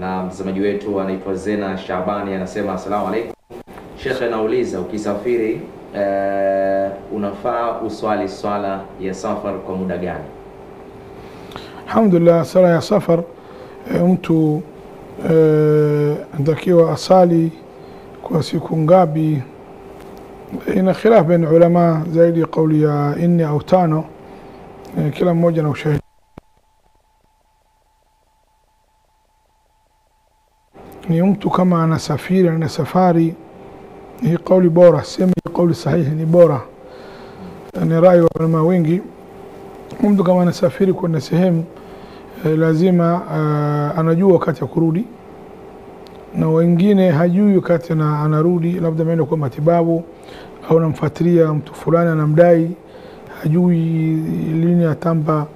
na mtazamaji wetu anaitwa Zena Shabani anasema asalamu alaykum. Sheikh anauliza ukisafiri unafaa uswali swala ya safar kwa muda gani? Alhamdulillah, sala ya safar mtu anatakiwa asali kwa siku ngapi? Ina khilaf baina ulama zaidi kauli ya 4 au 5, kila mmoja na ushahidi. Ni mtu kama anasafiri na safari, hii kauli bora, sema kauli sahihi ni bora, ni rai wa ulama wengi. Mtu kama anasafiri kwenda sehemu lazima anajua wakati ya kurudi, na wengine hajui wakati anarudi, labda ameenda kwa matibabu au namfuatilia mtu fulani anamdai, hajui lini atampa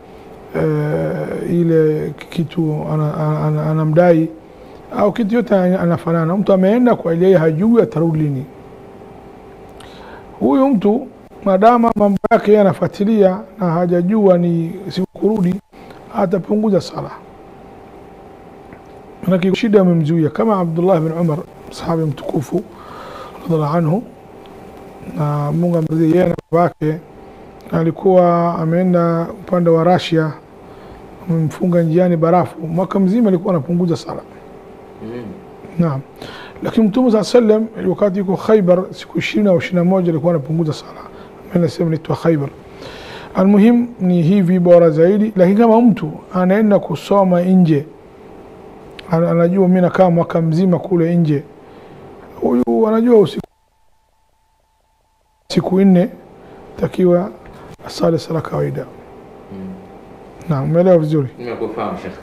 ile kitu anamdai au kitu yote anafanana. Mtu ameenda kwa ile hajui atarudi lini. Huyu mtu madama mambo yake anafuatilia na hajajua ni siku kurudi, atapunguza sala. Manake shida amemzuia, kama Abdullah bin Umar sahabi mtukufu radhiallahu anhu, na Mungu amridhie yeye na babake, alikuwa ameenda upande wa Russia, amemfunga njiani barafu, mwaka mzima alikuwa anapunguza sala. Naam. Lakini Mtume sallallahu alayhi wasallam wakati yuko Khaybar siku 20 au 21 alikuwa anapunguza sala. Mimi nasema ni tu Khaybar. Almuhim ni hivi bora zaidi, lakini kama mtu anaenda kusoma nje, anajua mimi nakaa mwaka mzima kule nje, huyu anajua siku 4 takiwa asali sala kawaida. Naam, umeelewa vizuri? Nimekufahamu Sheikh.